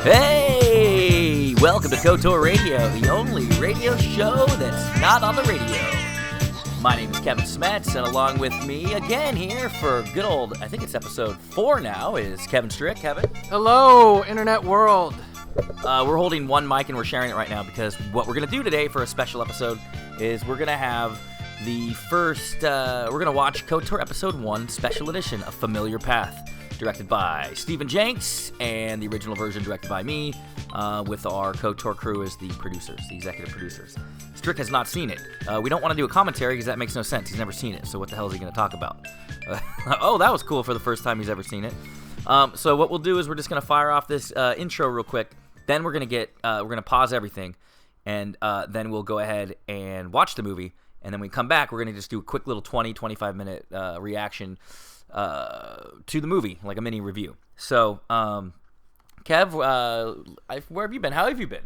Hey! Welcome to KOTORadio, the only radio show that's not on the radio. My name is Kevin Smets, and along with me again here for good old, I think it's episode 4 now, is Kevin Strick. Kevin? Hello, Internet world. We're holding one mic and we're sharing it right now because what we're going to do today for a special episode is we're going to have the first, we're going to watch KOTOR Episode 1 Special Edition, A Familiar Path, directed by Stephen Jenks, and the original version directed by me, with our KOTOR crew as the producers, the executive producers. Strick has not seen it. We don't want to do a commentary because that makes no sense. He's never seen it, so what the hell is he going to talk about? Oh, that was cool for the first time he's ever seen it. So what we'll do is we're just going to fire off this intro real quick. Then we're going to pause everything, and then we'll go ahead and watch the movie. And then when we come back, we're going to just do a quick little 20-25 minute reaction to the movie, like a mini review. So, Kev, where have you been? How have you been?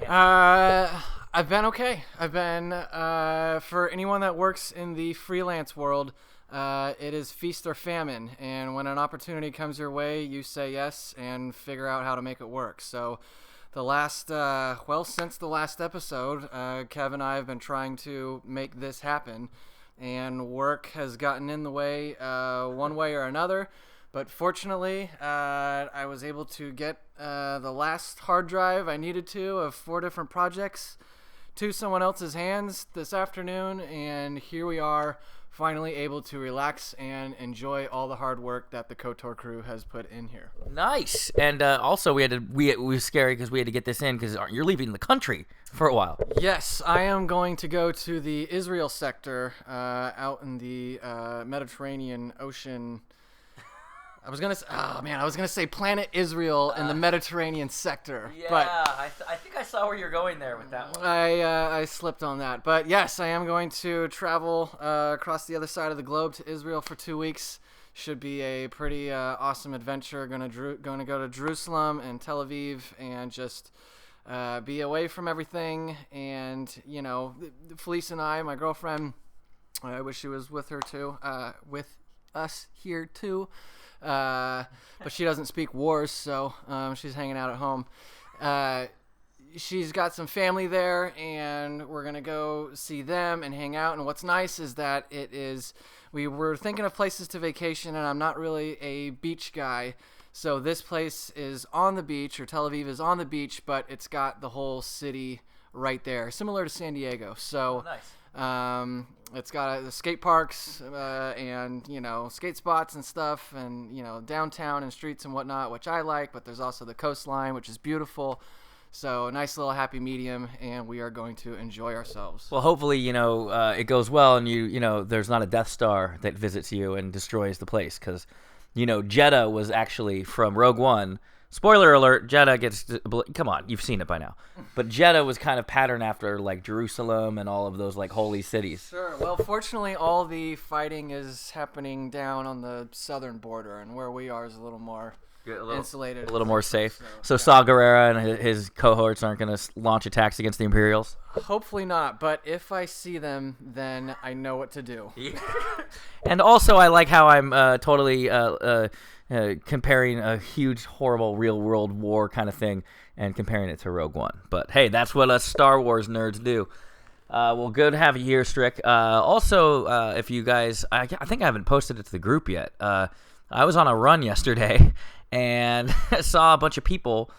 I've been okay. I've been, for anyone that works in the freelance world, it is feast or famine. And when an opportunity comes your way, you say yes and figure out how to make it work. So since the last episode, Kev and I have been trying to make this happen. And work has gotten in the way one way or another. But fortunately, I was able to get the last hard drive I needed to of 4 different projects to someone else's hands this afternoon. And here we are, finally able to relax and enjoy all the hard work that the KOTOR crew has put in here. Nice. And also, it was scary because we had to get this in because you're leaving the country for a while. Yes, I am going to go to the Israel sector out in the Mediterranean Ocean. I was gonna say planet Israel in the Mediterranean sector. Yeah, but I think I saw where you're going there with that one. I slipped on that. But yes, I am going to travel across the other side of the globe to Israel for 2 weeks. Should be a pretty awesome adventure. Going to go to Jerusalem and Tel Aviv and just be away from everything. And you know, Felice and I, my girlfriend, I wish she was with with us here too. But she doesn't speak wars, so she's hanging out at home. She's got some family there, and we're going to go see them and hang out. And what's nice is that we were thinking of places to vacation, and I'm not really a beach guy. So this place is on the beach, or Tel Aviv is on the beach, but it's got the whole city right there, similar to San Diego. So Nice. It's got skate parks and, you know, skate spots and stuff, and, you know, downtown and streets and whatnot, which I like, but there's also the coastline, which is beautiful. So a nice little happy medium, and we are going to enjoy ourselves. Well, hopefully, you know, it goes well, and you know, there's not a Death Star that visits you and destroys the place, because, you know, Jeddah was actually from Rogue One. Spoiler alert, Jeddah gets... Come on, you've seen it by now. But Jeddah was kind of patterned after, like, Jerusalem and all of those, like, holy cities. Sure. Well, fortunately, all the fighting is happening down on the southern border, and where we are is a little more insulated. A little more safe. So Saw Gerrera and his cohorts aren't going to launch attacks against the Imperials? Hopefully not, but if I see them, then I know what to do. Yeah. And also, I like how I'm totally... comparing a huge, horrible, real-world war kind of thing and comparing it to Rogue One. But, hey, that's what us Star Wars nerds do. Well, good to have you here, Strick. Also, if you guys... I think I haven't posted it to the group yet. I was on a run yesterday and saw a bunch of people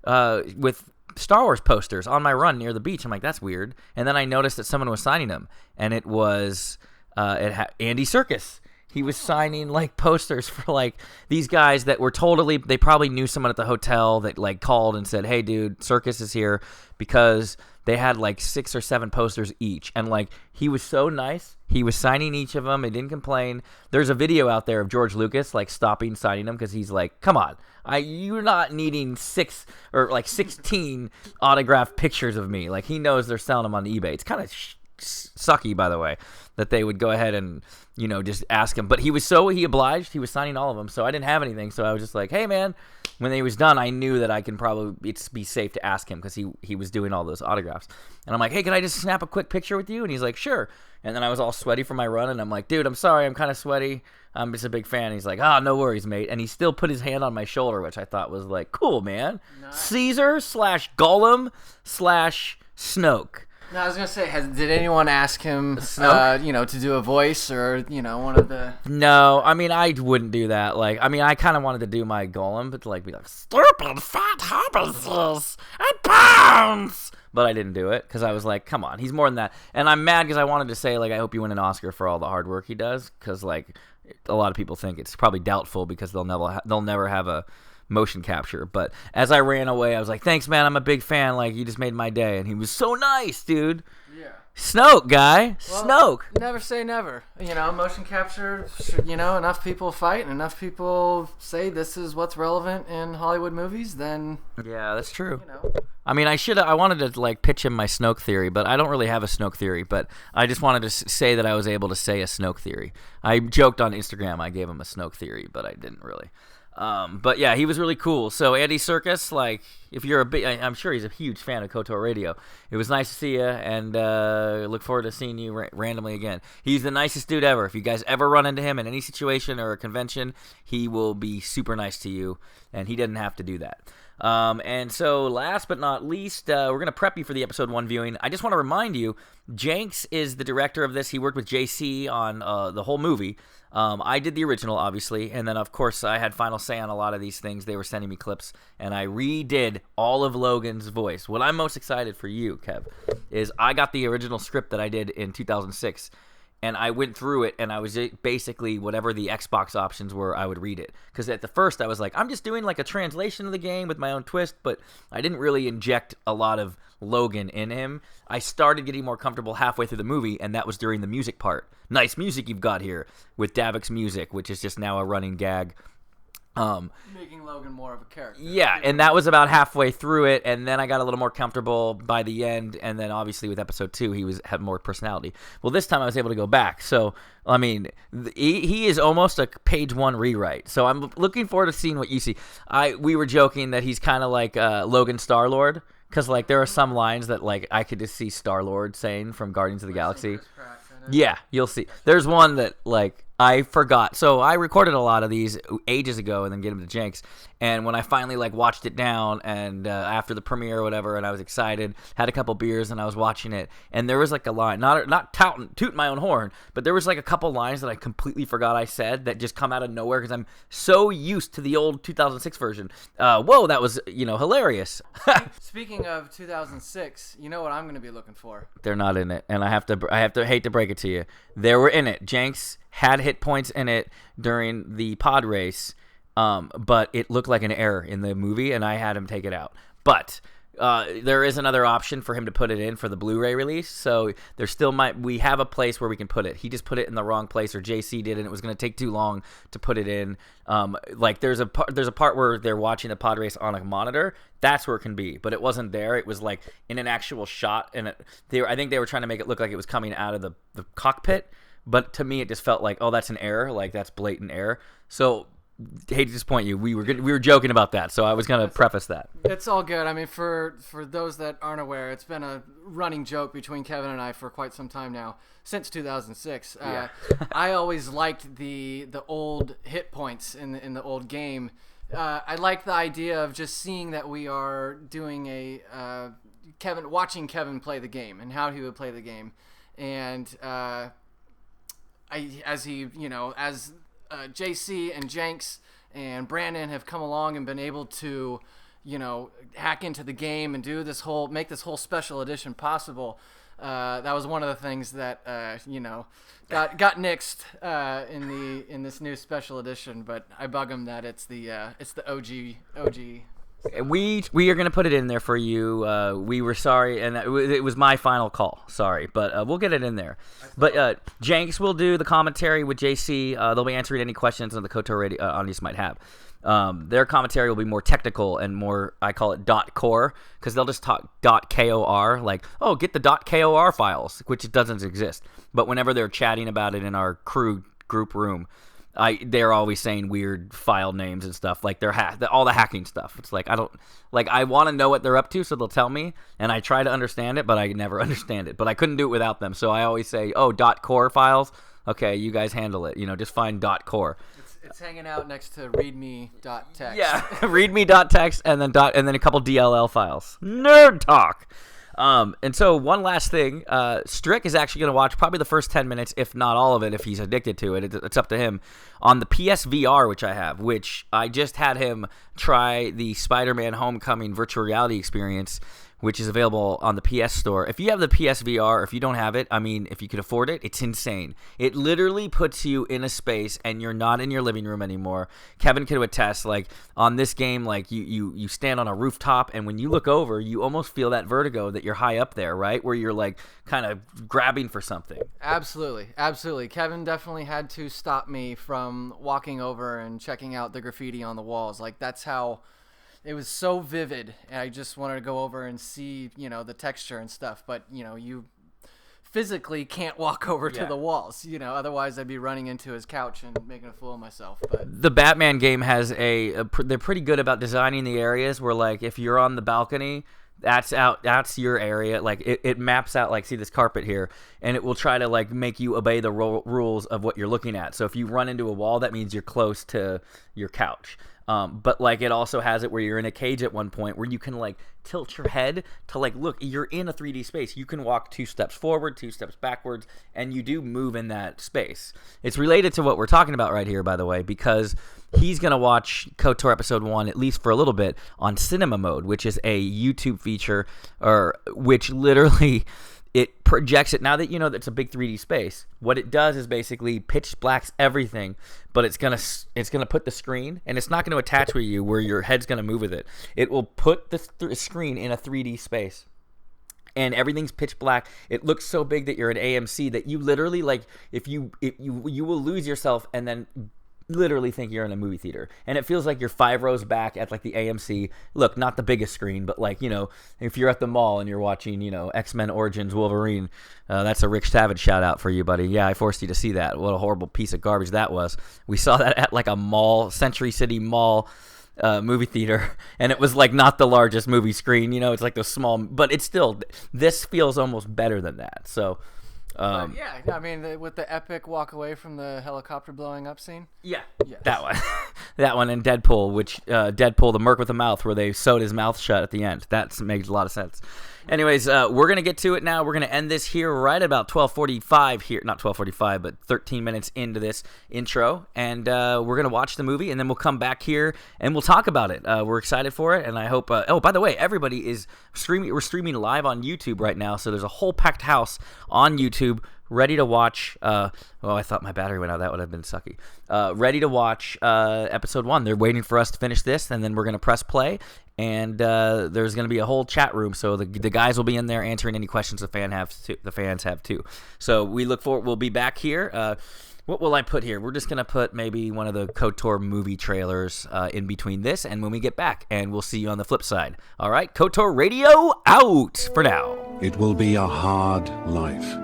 with Star Wars posters on my run near the beach. I'm like, that's weird. And then I noticed that someone was signing them, and it was Andy Serkis. He was signing, like, posters for, like, these guys that were they probably knew someone at the hotel that, like, called and said, hey, dude, Serkis is here, because they had, like, 6 or 7 posters each. And, like, he was so nice. He was signing each of them. He didn't complain. There's a video out there of George Lucas, like, stopping signing them because he's like, come on. You're not needing 6 or, like, 16 autographed pictures of me. Like, he knows they're selling them on eBay. It's kind of sucky, by the way, that they would go ahead and, you know, just ask him. But he obliged. He was signing all of them, so I didn't have anything. So I was just like, hey, man, when he was done, I knew that I can probably be safe to ask him because he was doing all those autographs. And I'm like, hey, can I just snap a quick picture with you? And he's like, sure. And then I was all sweaty from my run, and I'm like, dude, I'm sorry, I'm kind of sweaty. I'm just a big fan. And he's like, no worries, mate. And he still put his hand on my shoulder, which I thought was like, cool, man. Nice. Caesar / Gollum / Snoke. No, I was gonna say, did anyone ask him, to do a voice or one of the? No, I mean I wouldn't do that. Like, I mean I kind of wanted to do my Gollum, but to like be like stupid fat hobbitses and pounds. But I didn't do it because I was like, come on, he's more than that. And I'm mad because I wanted to say like, I hope you win an Oscar for all the hard work he does. Because like, a lot of people think it's probably doubtful because they'll never have a motion capture. But as I ran away, I was like, thanks, man, I'm a big fan. Like, you just made my day. And he was so nice, dude. Yeah. Snoke, guy. Well, Snoke. Never say never. Motion capture, enough people fight and enough people say this is what's relevant in Hollywood movies, then... Yeah, that's true. I mean, I wanted to, like, pitch him my Snoke theory, but I don't really have a Snoke theory, but I just wanted to say that I was able to say a Snoke theory. I joked on Instagram I gave him a Snoke theory, but I didn't really. But yeah, he was really cool. So Andy Serkis, like, if you're I'm sure he's a huge fan of KOTORadio. It was nice to see you, and look forward to seeing you randomly again. He's the nicest dude ever. If you guys ever run into him in any situation or a convention, he will be super nice to you, and he didn't have to do that. And so last but not least, we're going to prep you for the episode 1 viewing. I just want to remind you, Jenks is the director of this. He worked with JC on the whole movie. I did the original, obviously, and then, of course, I had final say on a lot of these things. They were sending me clips, and I redid all of Logan's voice. What I'm most excited for you, Kev, is I got the original script that I did in 2006, and I went through it, and I was basically whatever the Xbox options were, I would read it. Because at the first, I was like, I'm just doing like a translation of the game with my own twist, but I didn't really inject a lot of Logan in him. I started getting more comfortable halfway through the movie, and that was during the music part. Nice music you've got here with Davik's music, which is just now a running gag. Making Logan more of a character. Yeah, and that was about halfway through it, and then I got a little more comfortable by the end, and then obviously with episode 2, he had more personality. Well, this time I was able to go back, so, I mean, he is almost a page 1 rewrite, so I'm looking forward to seeing what you see. We were joking that he's kind of like Logan Star-Lord, because, like, there are some lines that, like, I could just see Star-Lord saying from Guardians of the Galaxy. Yeah, you'll see. There's one that, like, I forgot. So I recorded a lot of these ages ago and then gave them to Jenks. And when I finally, like, watched it down and after the premiere or whatever, and I was excited, had a couple beers and I was watching it, and there was, like, a line, not tooting my own horn, but there was, like, a couple lines that I completely forgot I said that just come out of nowhere because I'm so used to the old 2006 version. Whoa, that was, hilarious. Speaking of 2006, you know what I'm going to be looking for? They're not in it, and I have to hate to break it to you. They were in it. Jenks had hit points in it during the pod race, but it looked like an error in the movie, and I had him take it out. But there is another option for him to put it in for the Blu-ray release, so there still we have a place where we can put it. He just put it in the wrong place, or JC did, and it was going to take too long to put it in. Like there's a part where they're watching the pod race on a monitor. That's where it can be, but it wasn't there. It was like in an actual shot, and I think they were trying to make it look like it was coming out of the cockpit. But to me, it just felt like, oh, that's an error. Like, that's blatant error. So, hate to disappoint you. We were joking about that, so I was going to preface that. It's all good. I mean, for those that aren't aware, it's been a running joke between Kevin and I for quite some time now, since 2006. Yeah. I always liked the old hit points in the old game. I like the idea of just seeing that we are doing watching Kevin play the game and how he would play the game. And... as JC and Jenks and Brandon have come along and been able to, hack into the game and do make this whole special edition possible. That was one of the things that got nixed in this new special edition. But I bug them that it's the OG. We are going to put it in there for you. We were sorry, and it was my final call. Sorry, but we'll get it in there. But Jenks will do the commentary with JC. They'll be answering any questions on the KOTORadio audience might have. Their commentary will be more technical and more, I call it .core, because they'll just talk .kor, like, oh, get the .kor files, which doesn't exist. But whenever they're chatting about it in our crew group room, they're always saying weird file names and stuff, like all the hacking stuff. It's like I want to know what they're up to, so they'll tell me, and I try to understand it, but I never understand it. But I couldn't do it without them, so I always say, "Oh, .core files. Okay, you guys handle it. Just find .core." It's hanging out next to readme.txt. Yeah, readme.txt and then a couple DLL files. Nerd talk. And so one last thing, Strick is actually going to watch probably the first 10 minutes, if not all of it, if he's addicted to it. It's up to him. On the PSVR, which I just had him try the Spider-Man Homecoming virtual reality experience, which is available on the PS Store. If you have the PSVR, if you don't have it, if you could afford it, it's insane. It literally puts you in a space, and you're not in your living room anymore. Kevin could attest, like, on this game, like, you stand on a rooftop, and when you look over, you almost feel that vertigo that you're high up there, right? Where you're, like, kind of grabbing for something. Absolutely. Kevin definitely had to stop me from walking over and checking out the graffiti on the walls. Like, that's how... It was so vivid, and I just wanted to go over and see, the texture and stuff. But, you physically can't walk over to the walls, Otherwise, I'd be running into his couch and making a fool of myself. But the Batman game has they're pretty good about designing the areas where, like, if you're on the balcony, that's your area. Like, it maps out, like, see this carpet here, and it will try to, like, make you obey the rules of what you're looking at. So if you run into a wall, that means you're close to your couch. But, like, it also has it where you're in a cage at one point where you can, like, tilt your head to, like, look, you're in a 3D space. You can walk 2 steps forward, 2 steps backwards, and you do move in that space. It's related to what we're talking about right here, by the way, because he's going to watch KOTOR Episode 1, at least for a little bit, on Cinema Mode, which is a YouTube feature, which literally... It projects it. Now that you know that it's a big 3D space, what it does is basically pitch blacks everything, but it's gonna put the screen, and it's not gonna attach with you where your head's gonna move with it. It will put the screen in a 3D space, and everything's pitch black. It looks so big that you're an AMC that you literally, like, if you will lose yourself and then literally think you're in a movie theater, and it feels like you're 5 rows back at, like, the AMC. Look, not the biggest screen, but, like, if you're at the mall and you're watching, X-Men Origins Wolverine, that's a Rick Savage shout out for you, buddy. Yeah, I forced you to see that. What a horrible piece of garbage that was. We saw that at, like, a mall, Century City Mall movie theater, and it was, like, not the largest movie screen. It's like the small, but it's still, this feels almost better than that. So with the epic walk away from the helicopter blowing up scene. Yeah, yes. That one, and Deadpool, which Deadpool, the Merc with the mouth, where they sewed his mouth shut at the end. That makes a lot of sense. Anyways, we're gonna get to it now. We're gonna end this here right about 12:45 here, not 12:45, but 13 minutes into this intro, and we're gonna watch the movie, and then we'll come back here and we'll talk about it. We're excited for it, and I hope. Oh, by the way, everybody is streaming. We're streaming live on YouTube right now, so there's a whole packed house on YouTube ready to watch. I thought my battery went out. That would have been sucky. Ready to watch episode 1. They're waiting for us to finish this, and then we're gonna press play. And there's going to be a whole chat room, so the guys will be in there answering any questions the fans have too. So we look forward. We'll be back here. What will I put here? We're just going to put maybe one of the KOTOR movie trailers in between this and when we get back, and we'll see you on the flip side. All right, KOTORadio out for now. It will be a hard life,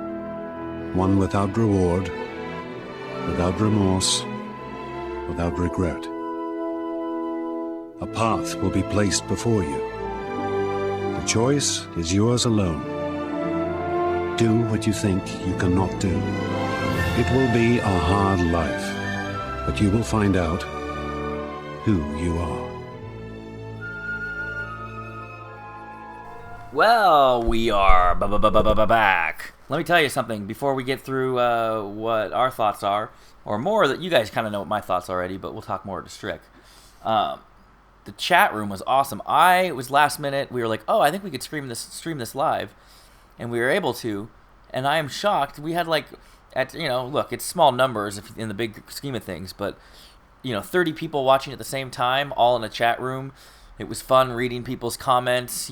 one without reward, without remorse, without regret. A path will be placed before you. The choice is yours alone. Do what you think you cannot do. It will be a hard life, but you will find out who you are. Well, we are back. Let me tell you something before we get through what our thoughts are, or more that you guys kind of know what my thoughts already, but we'll talk more to Strick. The chat room was awesome. It was last minute. We were like, oh, I think we could stream this live, and we were able to. And I am shocked. We had look, it's small numbers in the big scheme of things, but 30 people watching at the same time, all in a chat room. It was fun reading people's comments,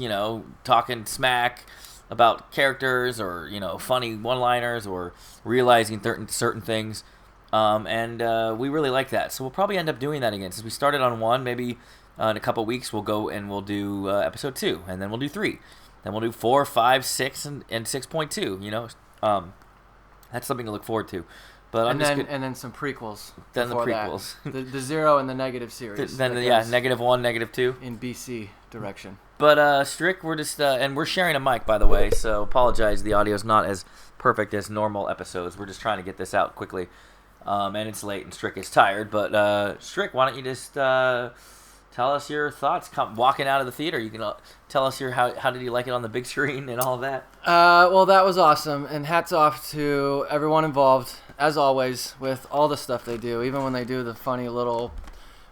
talking smack about characters or funny one-liners or realizing certain things. And we really like that. So we'll probably end up doing that again. Since we started on 1, maybe in a couple weeks we'll go and we'll do episode 2, and then we'll do 3. Then we'll do 4, 5, 6, and 6.2, That's something to look forward to. But and then some prequels. Then the prequels. The 0 and the negative series. Then -1, -2 in BC direction. But Strick, we're just and we're sharing a mic, by the way. So apologize, the audio's not as perfect as normal episodes. We're just trying to get this out quickly, and it's late, and Strick is tired. But Strick, why don't you just tell us your thoughts? Walking out of the theater, you can tell us how did you like it on the big screen and all of that. Well, that was awesome, and hats off to everyone involved, as always, with all the stuff they do. Even when they do the funny little,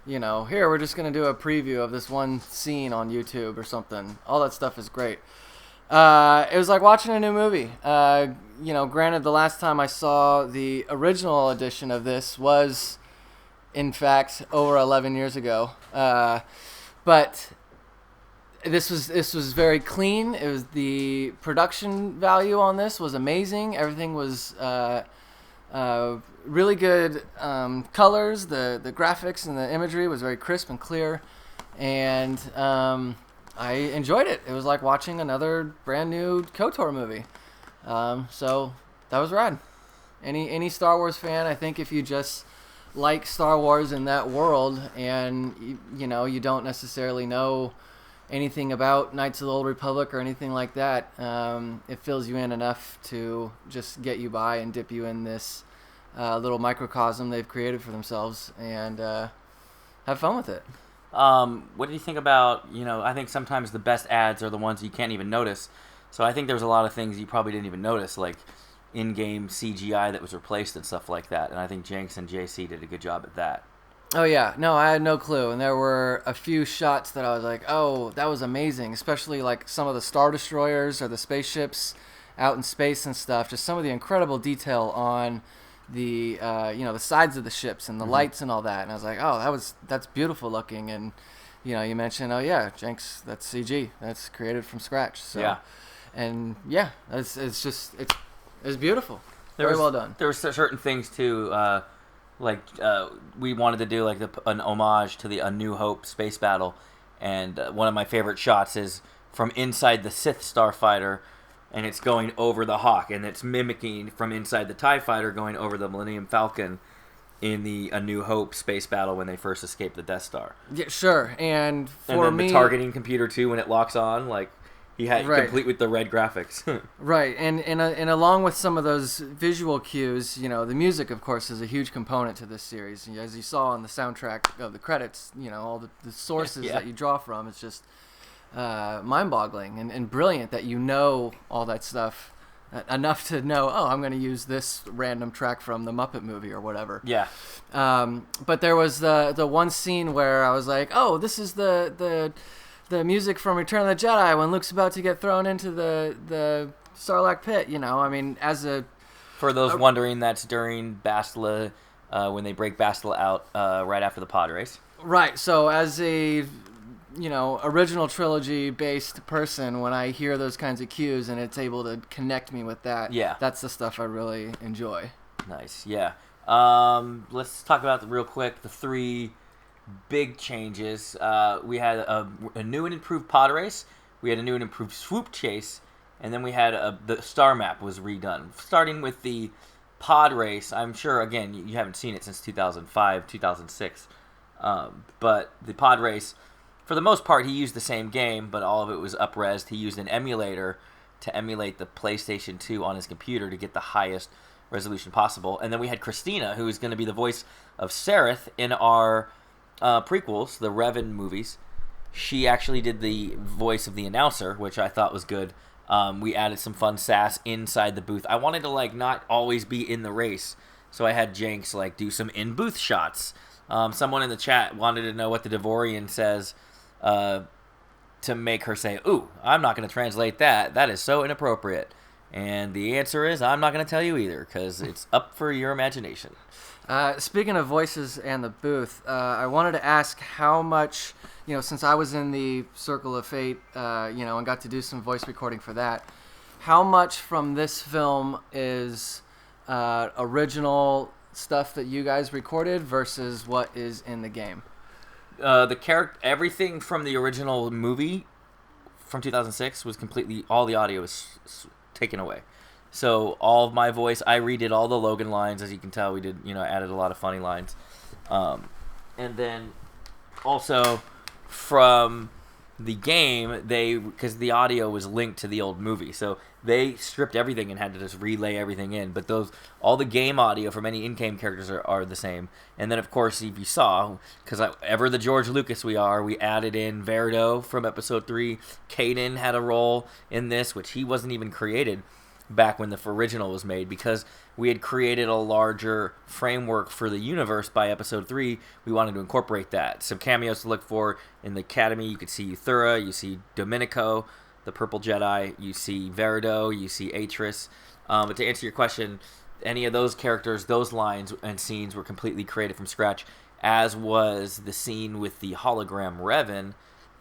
here we're just gonna do a preview of this one scene on YouTube or something. All that stuff is great. It was like watching a new movie. Granted, the last time I saw the original edition of this was, in fact, over 11 years ago. But this was very clean. It was the production value on this was amazing. Everything was really good colors. The graphics and the imagery was very crisp and clear, and I enjoyed it. It was like watching another brand new KOTOR movie. So that was rad. Any Star Wars fan, I think if you just like Star Wars in that world, and you don't necessarily know anything about Knights of the Old Republic or anything like that, it fills you in enough to just get you by and dip you in this little microcosm they've created for themselves, and have fun with it. What do you think about, I think sometimes the best ads are the ones you can't even notice. So I think there's a lot of things you probably didn't even notice, like in-game CGI that was replaced and stuff like that. And I think Jenks and JC did a good job at that. Oh, yeah. No, I had no clue. And there were a few shots that I was like, oh, that was amazing. Especially like some of the Star Destroyers or the spaceships out in space and stuff. Just some of the incredible detail on the, the sides of the ships and the lights and all that. And I was like, oh, that's beautiful looking. And, you mentioned, oh, yeah, Jenks, that's CG. That's created from scratch. So, yeah. And, yeah, it's beautiful. Very well done. There were certain things, too, we wanted to do like an homage to the A New Hope space battle, and one of my favorite shots is from inside the Sith starfighter, and it's going over the Hawk, and it's mimicking from inside the TIE fighter going over the Millennium Falcon in the A New Hope space battle when they first escape the Death Star. Yeah, sure. And then the targeting computer too, when it locks on, like he had complete with the red graphics. Right, and along with some of those visual cues, the music, of course, is a huge component to this series. As you saw on the soundtrack of the credits, all the sources that you draw from, it's just mind-boggling and brilliant that all that stuff enough to know, oh, I'm going to use this random track from the Muppet movie or whatever. Yeah. But there was the one scene where I was like, oh, this is the music from Return of the Jedi when Luke's about to get thrown into the Sarlacc pit, For those wondering, that's during Bastila, when they break Bastila out right after the pod race. Right, so as a, original trilogy-based person, when I hear those kinds of cues and it's able to connect me with that, that's the stuff I really enjoy. Nice, yeah. Let's talk about real quick the three big changes. We had a new and improved pod race. We had a new and improved swoop chase, and then we had the star map was redone. Starting with the pod race, I'm sure again you haven't seen it since 2005, 2006, but the pod race, for the most part, he used the same game, but all of it was up-resed. He used an emulator to emulate the PlayStation 2 on his computer to get the highest resolution possible. And then we had Christina, who is going to be the voice of Sereth in our prequels, the Revan movies. She actually did the voice of the announcer, which I thought was good. We added some fun sass inside the booth. I wanted to not always be in the race, so I had Jenks do some in-booth shots. Someone in the chat wanted to know what the Devorian says to make her say, "Ooh, I'm not going to translate that. That is so inappropriate." And the answer is, I'm not going to tell you either, because it's up for your imagination. Speaking of voices and the booth, I wanted to ask how much, since I was in the Circle of Fate, and got to do some voice recording for that, how much from this film is original stuff that you guys recorded versus what is in the game? Everything from the original movie from 2006 was completely, all the audio was taken away. So all of my voice, I redid all the Logan lines. As you can tell, we did, added a lot of funny lines. And then also from the game, because the audio was linked to the old movie, so they stripped everything and had to just relay everything in. But all the game audio from any in-game characters are the same. And then, of course, if you saw, because ever the George Lucas we added in Verdo from Episode 3. Kaden had a role in this, which he wasn't even created back when the original was made, because we had created a larger framework for the universe by Episode 3. We wanted to incorporate that. Some cameos to look for in the Academy. You could see Euthura, you see Domenico, the Purple Jedi, you see Verdo, you see Atris. But to answer your question, any of those characters, those lines and scenes were completely created from scratch, as was the scene with the hologram Revan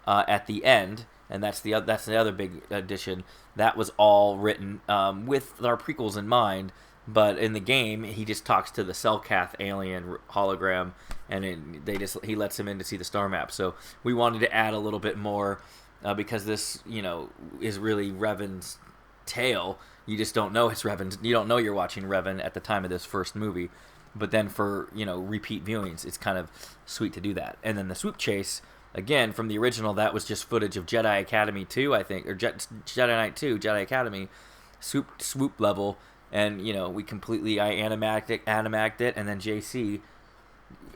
at the end. And that's the other big addition. That was all written with our prequels in mind, but in the game, he just talks to the Selkath alien hologram, and he lets him in to see the star map. So we wanted to add a little bit more because this, is really Revan's tale. You just don't know it's Revan. You don't know you're watching Revan at the time of this first movie, but then for repeat viewings, it's kind of sweet to do that. And then the swoop chase. Again, from the original, that was just footage of Jedi Academy 2, I think, or Jedi Knight 2, Jedi Academy, swoop level, and, we completely, I animated it, and then JC,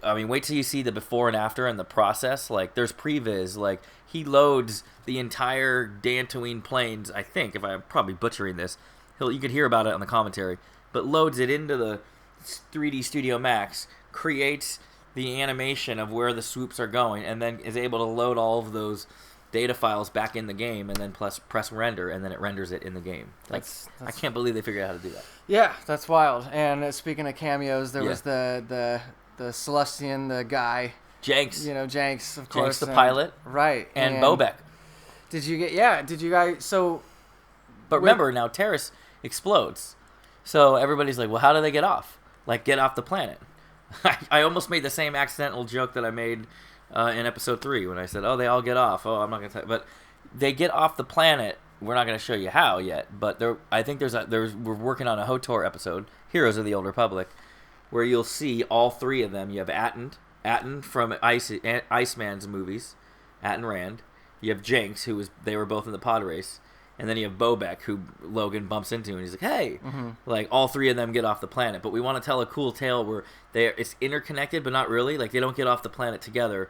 wait till you see the before and after and the process. Like, there's previs, like, he loads the entire Dantooine plains, I think, if I'm probably butchering this, you could hear about it on the commentary, but loads it into the 3D Studio Max, creates the animation of where the swoops are going, and then is able to load all of those data files back in the game, and then press render, and then it renders it in the game. That's I can't believe they figured out how to do that. Yeah, that's wild. And speaking of cameos, there was the Celestian, the guy, Jenks. Jenks, of course. Jenks the pilot. Right. And Bobek. Did you guys, so... But remember, now Terrace explodes. So everybody's like, well, how do they get off? Like, get off the planet. I almost made the same accidental joke that I made in Episode 3 when I said, oh, they all get off. Oh, I'm not going to tell you. But they get off the planet. We're not going to show you how yet. But I think we're working on a HOTOR episode, Heroes of the Old Republic, where you'll see all three of them. You have Atton from Iceman's movies, Atton Rand. You have Jenks, they were both in the pod race. And then you have Bobek, who Logan bumps into, and he's like, hey! Mm-hmm. Like, all three of them get off the planet. But we want to tell a cool tale where it's interconnected, but not really. Like, they don't get off the planet together.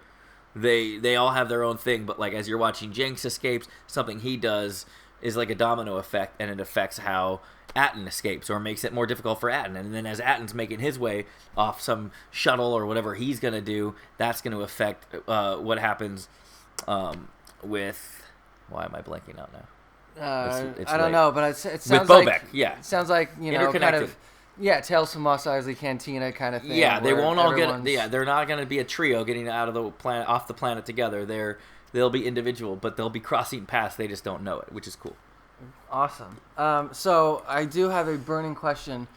They all have their own thing, but, like, as you're watching Jenks escapes, something he does is like a domino effect, and it affects how Atton escapes, or makes it more difficult for Atton. And then as Atton's making his way off some shuttle or whatever he's going to do, that's going to affect what happens with... Why am I blanking out now? I don't know, but it sounds with Bobek, like it sounds like kind of Tales from Mos Eisley Cantina kind of thing. Yeah, they won't all get. Yeah, they're not going to be a trio getting out of the planet, off the planet together. They'll be individual, but they'll be crossing paths. They just don't know it, which is cool. Awesome. So I do have a burning question.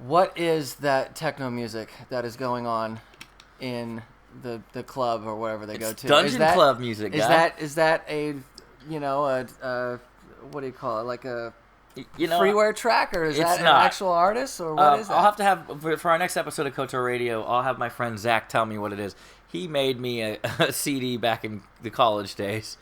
What is that techno music that is going on in the club or wherever they go to? Dungeon club music. Is that a what do you call it? Like a freeware track, or is that an actual artist, or what is that? I'll have to have for our next episode of KOTORadio. I'll have my friend Zach tell me what it is. He made me a CD back in the college days.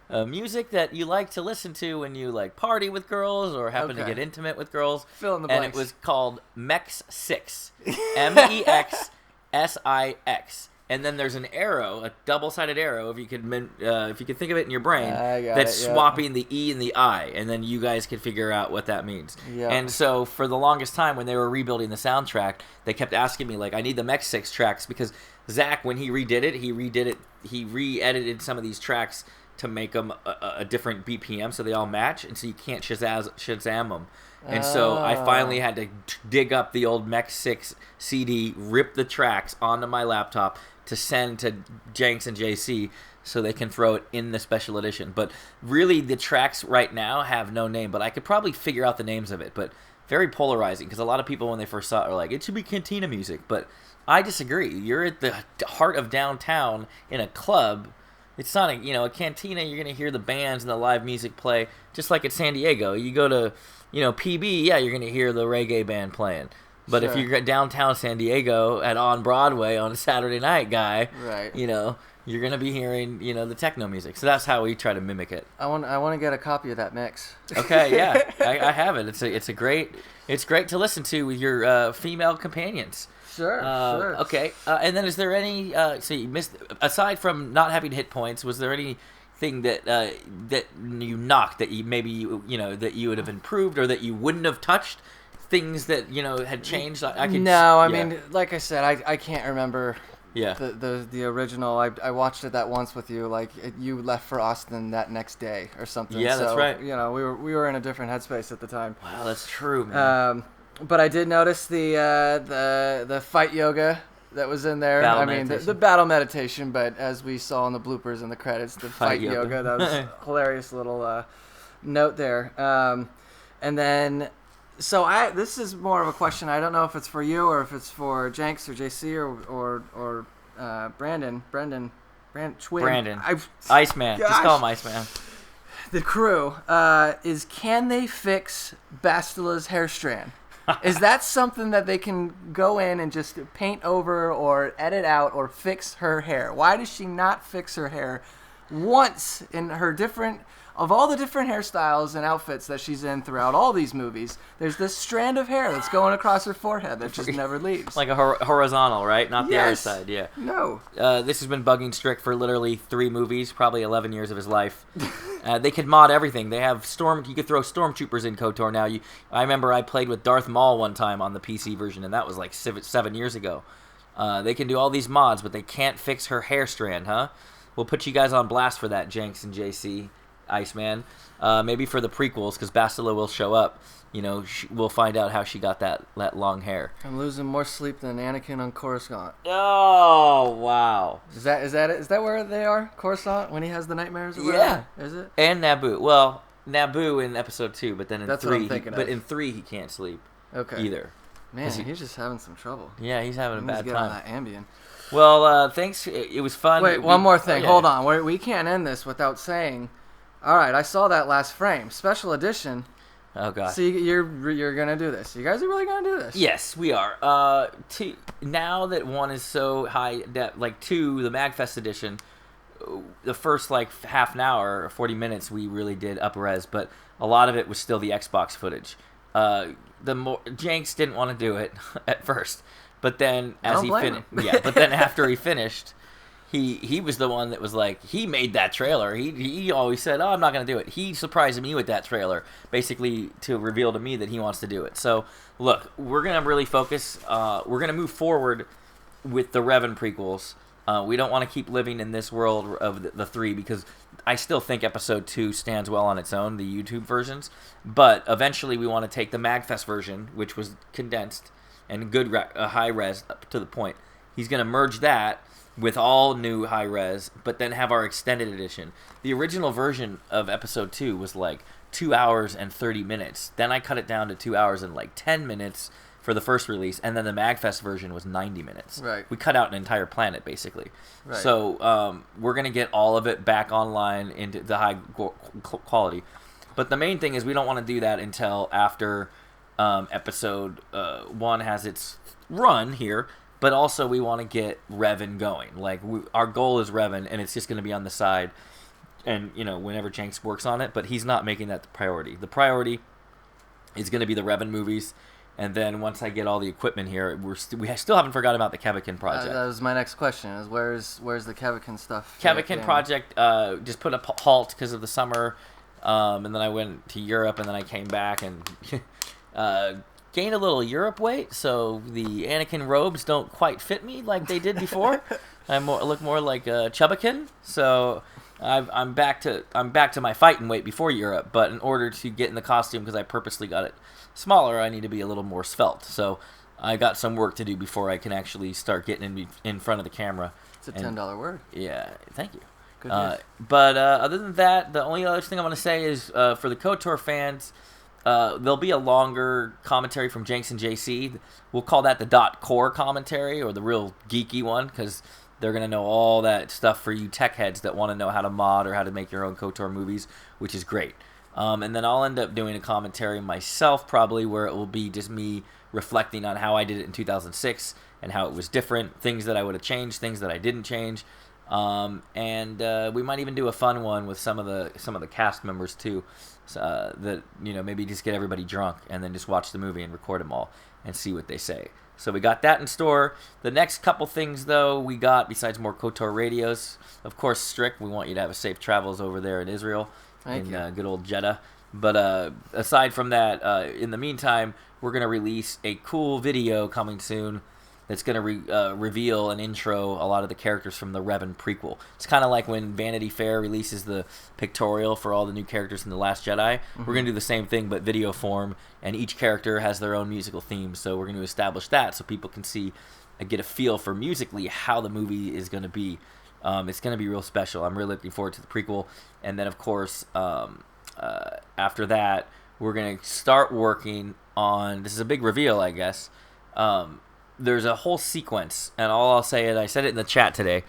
Music that you like to listen to when you like party with girls or happen to get intimate with girls. Fill in the blanks. And it was called Mex 6, MEXSIX. And then there's an arrow, a double-sided arrow, if you could think of it in your brain, that's swapping the E and the I, and then you guys could figure out what that means. Yep. And so for the longest time, when they were rebuilding the soundtrack, they kept asking me, like, I need the Mex 6 tracks, because Zach, when he redid it, he re-edited some of these tracks to make them a different BPM, so they all match, and so you can't Shazam them. And so I finally had to dig up the old Mex 6 CD, rip the tracks onto my laptop to send to Jenks and JC so they can throw it in the special edition. But really, the tracks right now have no name, but I could probably figure out the names of it. But very polarizing, because a lot of people, when they first saw it, are like, it should be Cantina music. But I disagree. You're at the heart of downtown in a club. it's not a cantina. You're gonna hear the bands and the live music play, just like at San Diego. You go to PB, yeah, you're gonna hear the reggae band playing. But if you're at downtown San Diego at On Broadway on a Saturday night, right, you're gonna be hearing the techno music. So that's how we try to mimic it. I want to get a copy of that mix. Okay, yeah, I have it. It's great to listen to with your female companions. Sure. Okay, and then is there any? So you missed, aside from not having hit points, was there anything that you knocked that you maybe that you would have improved or that you wouldn't have touched? Things that had changed. I mean, like I said, I can't remember. Yeah. The original. I watched it that once with you. Like you left for Austin that next day or something. Yeah, that's right. We were in a different headspace at the time. Wow, that's true, man. But I did notice the fight yoga that was in there. The battle meditation, but as we saw in the bloopers and the credits, the fight yoga. That was a hilarious little note there. And then. So this is more of a question. I don't know if it's for you or if it's for Jenks or JC or Brandon. Brandon. Iceman. Gosh. Just call him Iceman. The crew is, can they fix Bastila's hair strand? Is that something that they can go in and just paint over or edit out or fix her hair? Why does she not fix her hair once in her different... Of all the different hairstyles and outfits that she's in throughout all these movies, there's this strand of hair that's going across her forehead that just never leaves. Like a horizontal, right? Not the other side, yeah. No. This has been bugging Strick for literally 3 movies, probably 11 years of his life. They could mod everything. They have you could throw stormtroopers in KOTOR now. I remember I played with Darth Maul one time on the PC version, and that was like 7 years ago. They can do all these mods, but they can't fix her hair strand, huh? We'll put you guys on blast for that, Jenks and JC. Iceman, maybe for the prequels, because Bastila will show up. We'll find out how she got that long hair. I'm losing more sleep than Anakin on Coruscant. Oh wow! Is that where they are? Coruscant, when he has the nightmares? Or yeah, is it? And Naboo. Well, Naboo in episode 2, but then in That's 3, what I'm thinking but in 3 he can't sleep. Okay. Either. Man, he's just having some trouble. Yeah, he's having a bad get time. On that Ambien. Well, thanks. It was fun. Wait, one more thing. Hold on. We can't end this without saying. All right, I saw that last frame. Special edition. Oh god. So you're gonna do this. You guys are really gonna do this? Yes, we are. Now that 1 is so high depth, like 2, the MagFest edition, the first half an hour or 40 minutes we really did up res, but a lot of it was still the Xbox footage. Jenks didn't want to do it at first, but then but then after he finished. He was the one that was like, he made that trailer. He always said, oh, I'm not going to do it. He surprised me with that trailer, basically to reveal to me that he wants to do it. So, look, we're going to really focus. We're going to move forward with the Revan prequels. We don't want to keep living in this world of the 3 because I still think Episode 2 stands well on its own, the YouTube versions. But eventually we want to take the MagFest version, which was condensed and good high res up to the point. He's going to merge that with all new high res, but then have our extended edition. The original version of Episode 2 was 2 hours and 30 minutes. Then I cut it down to 2 hours and 10 minutes for the first release, and then the MagFest version was 90 minutes. Right. We cut out an entire planet, basically. Right. So we're going to get all of it back online into the high quality. But the main thing is we don't want to do that until after Episode 1 has its run here. But also we want to get Revan going. Our goal is Revan, and it's just going to be on the side. And, whenever Jenks works on it, but he's not making that the priority. The priority is going to be the Revan movies. And then once I get all the equipment here, we still haven't forgotten about the Kevikin project. That was my next question, is where's the Kevikin stuff? Kevikin project just put a halt because of the summer. And then I went to Europe, and then I came back and... gained a little Europe weight, so the Anakin robes don't quite fit me like they did before. I look more like Chubbakin, so I'm back to my fighting weight before Europe. But in order to get in the costume, because I purposely got it smaller, I need to be a little more svelte. So I got some work to do before I can actually start getting in front of the camera. It's a $10 word. Yeah, thank you. Good but other than that, the only other thing I want to say is for the KOTOR fans. There'll be a longer commentary from Jenks and JC. We'll call that the .core commentary, or the real geeky one, because They're going to know all that stuff for you tech heads that want to know how to mod or how to make your own KOTOR movies, which is great. And then I'll end up doing a commentary myself, probably, where it will be just me reflecting on how I did it in 2006 and how it was different, things that I would have changed, things that I didn't change. And we might even do a fun one with some of the cast members too, that maybe just get everybody drunk and then just watch the movie and record them all and see what they say. So we got that in store. The next couple things, though, we got, besides more KOTOR radios, of course, Strick, we want you to have a safe travels over there in Israel, in good old Jeddah. But aside from that, in the meantime, we're going to release a cool video coming soon that's going to reveal and intro a lot of the characters from the Revan prequel. It's kind of like when Vanity Fair releases the pictorial for all the new characters in The Last Jedi. Mm-hmm. We're going to do the same thing, but video form, and each character has their own musical theme, so we're going to establish that so people can see and get a feel for musically how the movie is going to be. It's going to be real special. I'm really looking forward to the prequel. And then, of course, after that, we're going to start working on, this is a big reveal, I guess, there's a whole sequence, and all I'll say is, I said it in the chat today,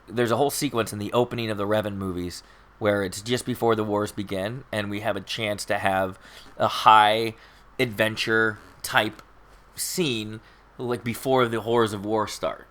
there's a whole sequence in the opening of the Revan movies where it's just before the wars begin, and we have a chance to have a high adventure type scene like before the horrors of war start,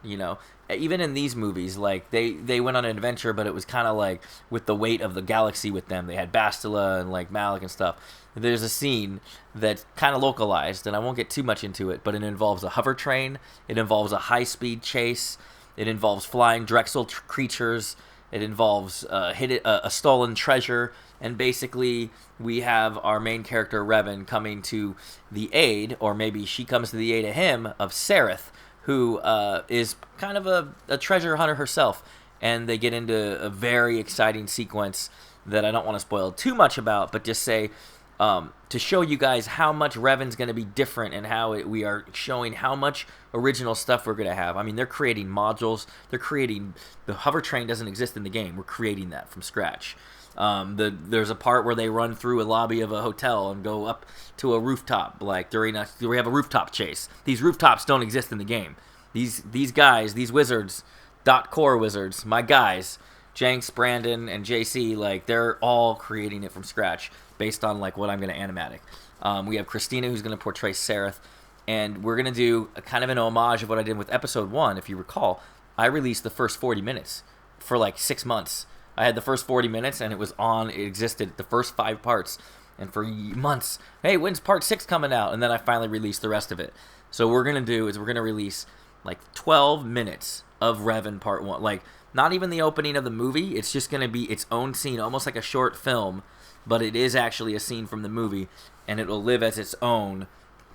Even in these movies, like they went on an adventure, but it was kind of like with the weight of the galaxy with them. They had Bastila and like Malik and stuff. There's a scene that's kind of localized, and I won't get too much into it, but it involves a hover train. It involves a high-speed chase. It involves flying Drexel creatures. It involves a stolen treasure. And basically, we have our main character, Revan, coming to the aid, or maybe she comes to the aid of him, of Sareth, who is kind of a treasure hunter herself. And they get into a very exciting sequence that I don't want to spoil too much about, but just say, to show you guys how much Revan's going to be different and how we are showing how much original stuff we're going to have. I mean, they're creating modules. The hover train doesn't exist in the game. We're creating that from scratch. There's a part where they run through a lobby of a hotel and go up to a rooftop, like we have a rooftop chase. These rooftops don't exist in the game. These guys, these wizards, .core wizards, my guys, Jenks, Brandon, and JC, like they're all creating it from scratch based on like what I'm going to animatic. We have Christina who's going to portray Sareth, and we're going to do a kind of an homage of what I did with episode 1. If you recall, I released the first 40 minutes for like 6 months. I had the first 40 minutes, and it existed, the first 5 parts, and for months, hey, when's part 6 coming out? And then I finally released the rest of it. So what we're going to do is we're going to release like 12 minutes of Revan part 1. Like, not even the opening of the movie, it's just going to be its own scene, almost like a short film, but it is actually a scene from the movie, and it will live as its own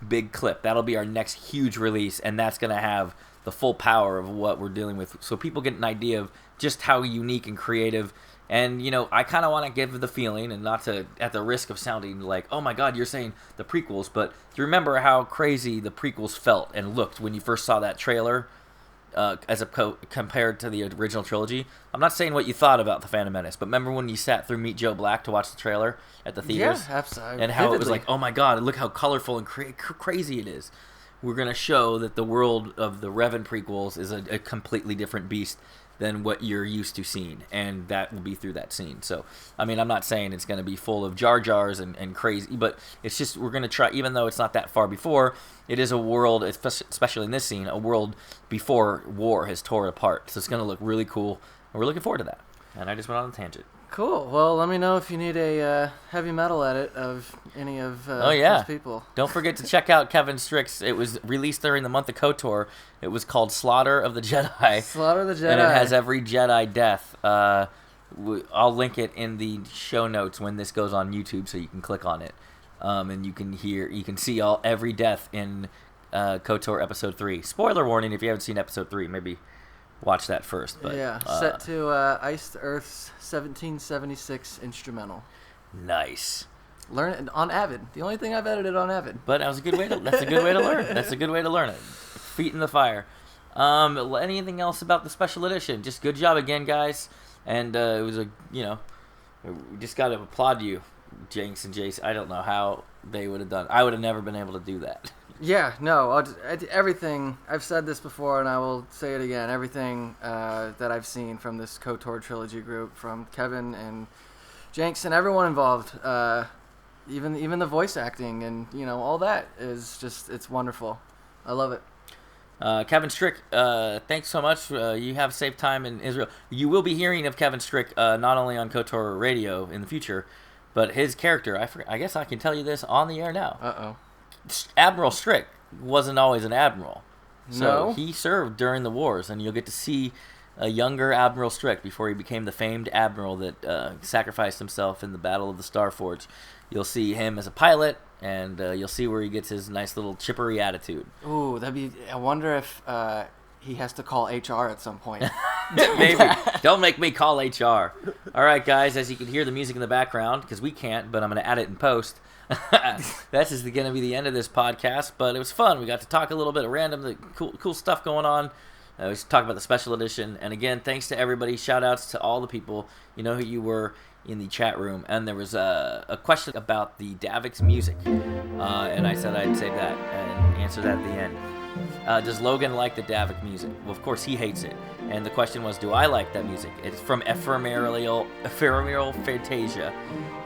big clip. That'll be our next huge release, and that's going to have the full power of what we're dealing with, so people get an idea of just how unique and creative. And I kind of want to give the feeling, and not to at the risk of sounding like, oh my god, you're saying the prequels, but do you remember how crazy the prequels felt and looked when you first saw that trailer compared to the original trilogy? I'm not saying what you thought about The Phantom Menace, but remember when you sat through Meet Joe Black to watch the trailer at the theaters? Yeah, absolutely. And how it was like, oh my god, look how colorful and crazy it is. We're going to show that the world of the Revan prequels is a completely different beast than what you're used to seeing, and that will be through that scene. So, I mean, I'm not saying it's going to be full of Jar Jars and crazy, but it's just, we're going to try, even though it's not that far before, it is a world, especially in this scene, a world before war has torn apart. So it's going to look really cool, and we're looking forward to that. And I just went on a tangent. Cool. Well, let me know if you need a heavy metal edit of any of those people. Don't forget to check out Kevin Strick's. It was released during the month of KOTOR. It was called Slaughter of the Jedi. Slaughter of the Jedi. And it has every Jedi death. I'll link it in the show notes when this goes on YouTube, so you can click on it, and you can see every death in KOTOR Episode 3. Spoiler warning if you haven't seen Episode 3, maybe watch that first. But yeah, set to Iced Earth's 1776 instrumental. Nice. Learn it on Avid. The only thing I've edited on Avid. But that's a good way to learn. That's a good way to learn it. Feet in the fire. Anything else about the special edition? Just good job again, guys. And it was we just got to applaud you, Jenks and Jace. I don't know how they would have done. I would have never been able to do that. Yeah, no, everything, I've said this before and I will say it again, everything that I've seen from this KOTOR trilogy group, from Kevin and Jenks and everyone involved, even the voice acting and, all that is just, it's wonderful. I love it. Kevin Strick, thanks so much. You have safe time in Israel. You will be hearing of Kevin Strick not only on KOTORadio in the future, but his character, I guess I can tell you this on the air now. Uh-oh. Admiral Strick wasn't always an admiral. So No? he served during the wars, and you'll get to see a younger Admiral Strick before he became the famed admiral that sacrificed himself in the Battle of the Starforge. You'll see him as a pilot, and you'll see where he gets his nice little chippery attitude. Ooh, I wonder if he has to call HR at some point. Maybe. Don't make me call HR. All right, guys, as you can hear the music in the background, because we can't, but I'm going to add it in post. This is going to be the end of this podcast, but it was fun. We got to talk a little bit of random, cool stuff going on. We talked about the special edition, and again, thanks to everybody. Shout outs to all the people. You know who you were in the chat room, and there was a question about the Davix music, and I said I'd save that and answer that at the end. Does Logan like the Davik music? Well, of course he hates it. And the question was, do I like that music? It's from Ephemeral Fantasia,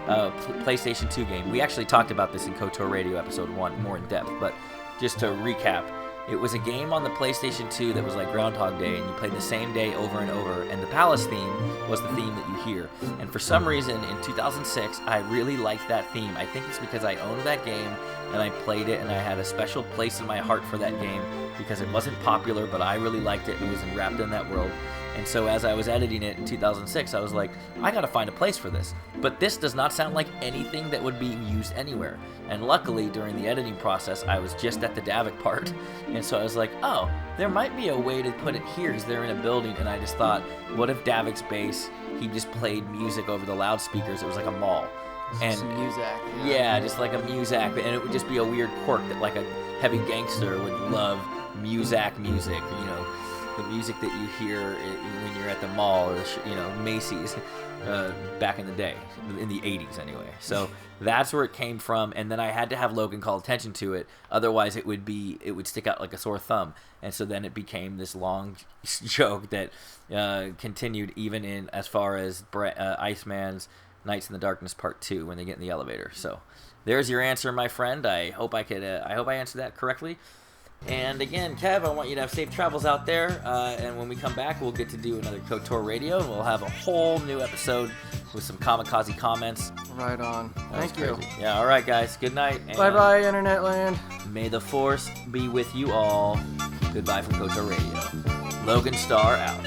PlayStation 2 game. We actually talked about this in KOTORadio episode 1 more in depth, but just to recap, it was a game on the PlayStation 2 that was like Groundhog Day, and you played the same day over and over, and the palace theme was the theme that you hear. And for some reason, in 2006, I really liked that theme. I think it's because I owned that game, and I played it, and I had a special place in my heart for that game, because it wasn't popular, but I really liked it, and was wrapped in that world. And so as I was editing it in 2006, I was like, I gotta find a place for this. But this does not sound like anything that would be used anywhere. And luckily, during the editing process, I was just at the Davik part. And so I was like, oh, there might be a way to put it here, because they're in a building. And I just thought, what if Davik's base, he just played music over the loudspeakers? It was like a mall. And some music. Yeah, just like a music. And it would just be a weird quirk that like a heavy gangster would love music, the music that you hear when you're at the mall or Macy's back in the day, in the 80s anyway. So that's where it came from, and then I had to have Logan call attention to it, otherwise it would stick out like a sore thumb. And so then it became this long joke that continued even in as far as Iceman's Nights in the Darkness Part 2 when they get in the elevator. So there's your answer, my friend. I hope I answered that correctly. And again, Kev, I want you to have safe travels out there. And when we come back, we'll get to do another KOTORadio. We'll have a whole new episode with some kamikaze comments. Right on. Thank you. Yeah, all right, guys. Good night. Bye-bye, Internet Land. May the Force be with you all. Goodbye from KOTORadio. Logan Starr out.